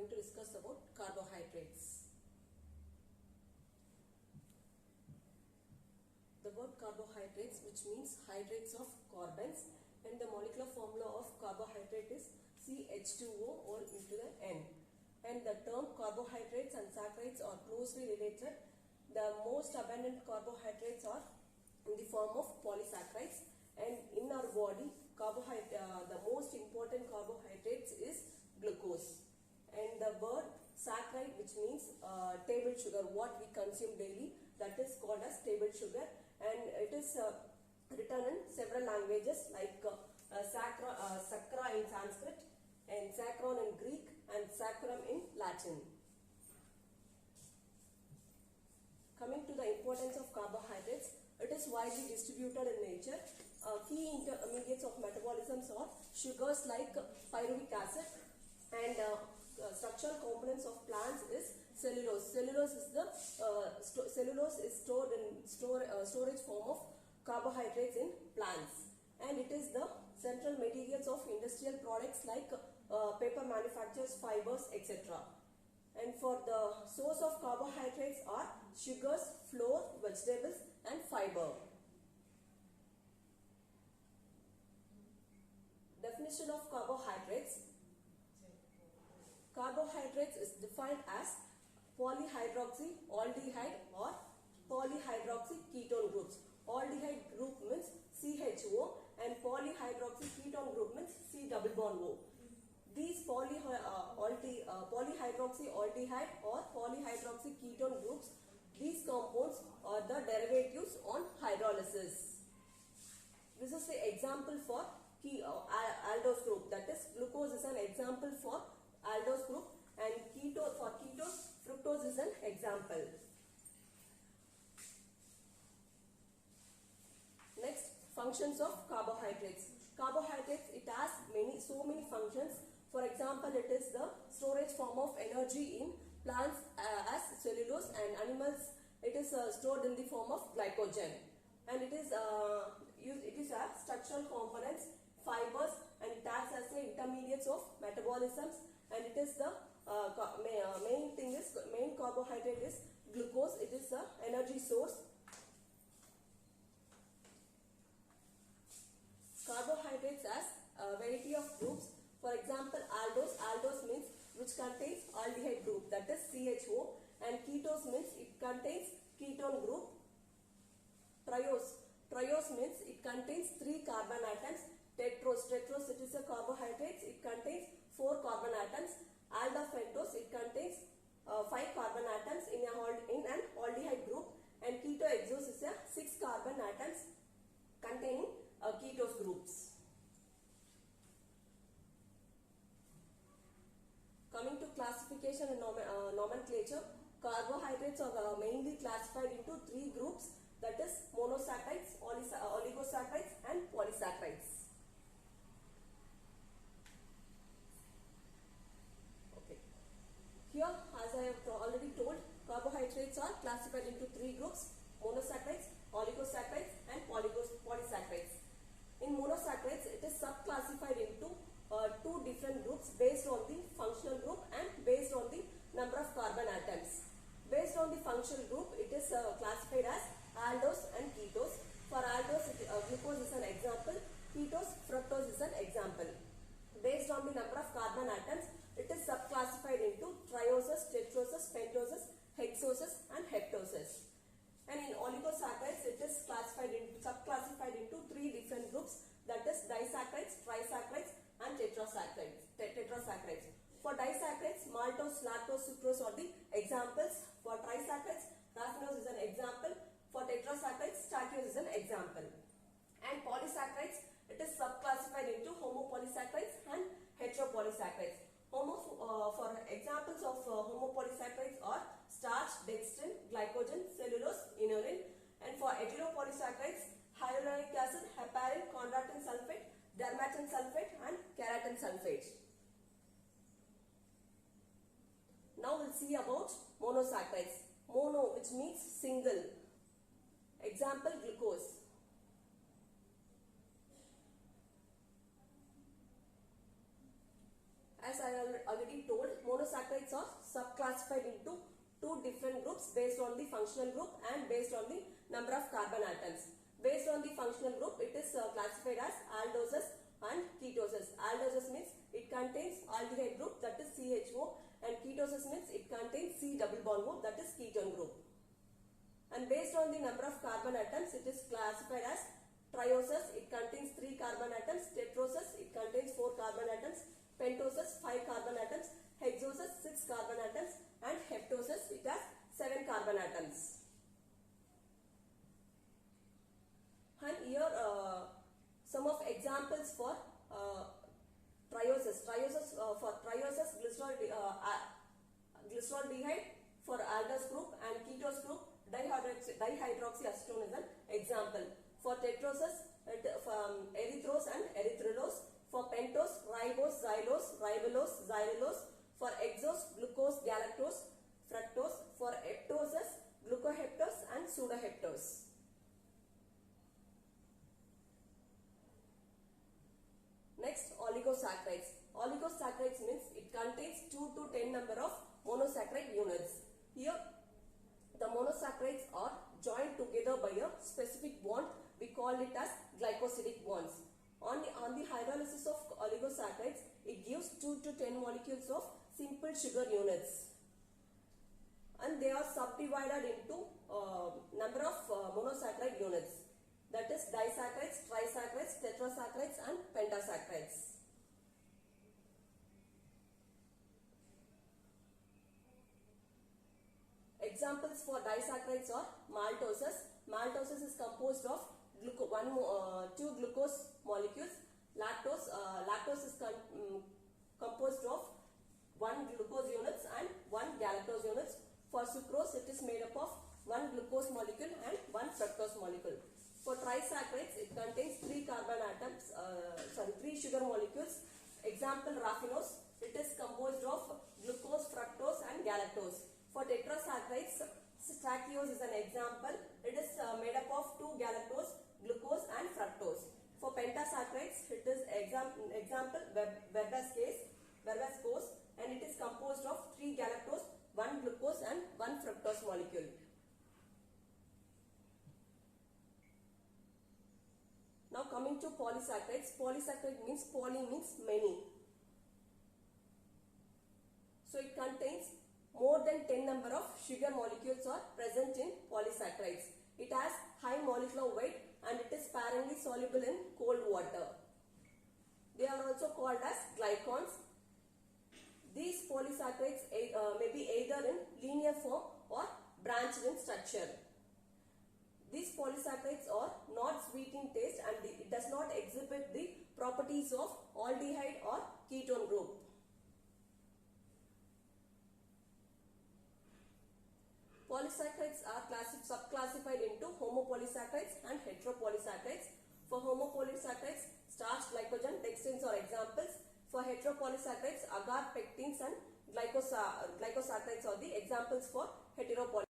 going to discuss about carbohydrates. The word carbohydrates, which means hydrates of carbons, and the molecular formula of carbohydrate is CH2O all into the N. And the term carbohydrates and saccharides are closely related. The most abundant carbohydrates are in the form of polysaccharides, and in our body, the most important carbohydrates is glucose. And the word saccharide, which means table sugar, what we consume daily, that is called as table sugar, and it is written in several languages like sacra in Sanskrit, and saccharon in Greek, and saccharum in Latin. Coming to the importance of carbohydrates, it is widely distributed in nature. Key intermediates of metabolism are sugars like pyruvic acid, and structural components of plants is cellulose. Cellulose is stored in storage form of carbohydrates in plants, and it is the central materials of industrial products like paper manufacturers, fibers, etc. And for the source of carbohydrates are sugars, flour, vegetables, and fiber. Definition of carbohydrates. Carbohydrates is defined as polyhydroxy aldehyde or polyhydroxy ketone groups. Aldehyde group means CHO and polyhydroxy ketone group means C double bond O. These polyhydroxy aldehyde or polyhydroxy ketone groups, these compounds are the derivatives on hydrolysis. This is the example for aldose group, that is glucose is an example for aldose group, and for ketose, fructose is an example. Next, functions of carbohydrates. Carbohydrates, it has so many functions. For example, it is the storage form of energy in plants as cellulose, and animals it is stored in the form of glycogen, and it is a structural components, fibers, and it acts as the intermediates of metabolisms, and it is the main carbohydrate is glucose. It is the energy source. Carbohydrates as a variety of groups. For example, aldose. Aldose means which contains aldehyde group, that is CHO, and ketose means it contains ketone group. Triose means it contains 3 carbon atoms. Tetrose it is a carbohydrate. It contains 4 carbon atoms. Aldopentose, it contains 5 carbon atoms in an aldehyde group, and ketohexose is a 6 carbon atoms containing ketose groups. Coming to classification and nomenclature, carbohydrates are mainly classified into 3 groups, that is monosaccharides, oligosaccharides, and polysaccharides. Okay. Here, as I have already told, carbohydrates are classified into 3 groups: monosaccharides, oligosaccharides, and polysaccharides. In monosaccharides, it is subclassified into 2 different groups based on the functional group and based on the number of carbon atoms. Based on the functional group, it is classified as aldose and ketose. For aldose, glucose is an example. Ketose, fructose is an example. Based on the number of carbon atoms, it is subclassified into trioses, tetroses, pentoses, hexoses, and heptoses. And in oligosaccharides, it is subclassified into 3 different groups, that is disaccharides, trisaccharides, and tetrasaccharides. For disaccharides, maltose, lactose, sucrose are the examples. For trisaccharides, raffinose is an example. For tetrasaccharides, stachyose is an example. And polysaccharides, it is subclassified into homopolysaccharides and heteropolysaccharides. For examples of homopolysaccharides are starch, dextrin, glycogen, cellulose, inulin. And for heteropolysaccharides, hyaluronic acid, heparin, chondroitin sulfate, dermatan sulfate, and keratin sulfate. Now we'll see about monosaccharides. Mono, which means single. Example, glucose. As I already told, monosaccharides are subclassified into two different groups based on the functional group and based on the number of carbon atoms. Based on the functional group, it is classified as aldoses and ketoses. Aldoses means it contains aldehyde group, that is CHO, and ketoses means it contains C double bond group, that is ketone group. And based on the number of carbon atoms, it is classified as trioses, it contains 3 carbon atoms, tetroses, it contains 4 carbon atoms, pentoses, 5 carbon atoms, hexoses, 6 carbon atoms, and heptoses, it has 7 carbon atoms. And here some of examples for trioses. For trioses, glyceraldehyde for aldose group and ketose group, dihydroxyacetone is an example. For tetroses, erythrose and erythrulose. For pentose, ribose, xylose, ribulose, xylulose. For hexose, glucose, galactose, fructose. For heptoses, glucoheptose and pseudoheptose. Next, oligosaccharides. Oligosaccharides means it contains 2 to 10 number of monosaccharide units. Here, the monosaccharides are joined together by a specific bond. We call it as glycosidic bonds. On the hydrolysis of oligosaccharides, it gives 2 to 10 molecules of simple sugar units. And they are subdivided into number of monosaccharide units. That is disaccharides, trisaccharides, tetrasaccharides and pentasaccharides. Examples for disaccharides are maltoses. Maltoses is composed of 2 glucose molecules. Lactose is composed of 1 glucose units and 1 galactose units. For sucrose, it is made up of 1 glucose molecule and 1 fructose molecule. For trisaccharides, it contains 3 sugar molecules. Example, raffinose. It is composed of glucose, fructose and galactose. For tetrasaccharides, stachyose is an example. It is made up of 2 galactose, glucose and fructose. For pentasaccharides, it is example verbascose, and it is composed of 3 galactose, 1 glucose and 1 fructose molecule. Now coming to polysaccharides. Polysaccharide means poly means many. So it contains more than 10 number of sugar molecules are present in polysaccharides. It has high molecular weight and it is sparingly soluble in cold water. They are also called as glycans. These polysaccharides may be either in linear form or branched in structure. These polysaccharides are not sweet in taste and it does not exhibit the properties of aldehyde or ketone group. Polysaccharides are subclassified into homopolysaccharides and heteropolysaccharides. For homopolysaccharides, starch, glycogen, dextrins are examples. For heteropolysaccharides, agar, pectins and glycosaccharides are the examples for heteropolysaccharides.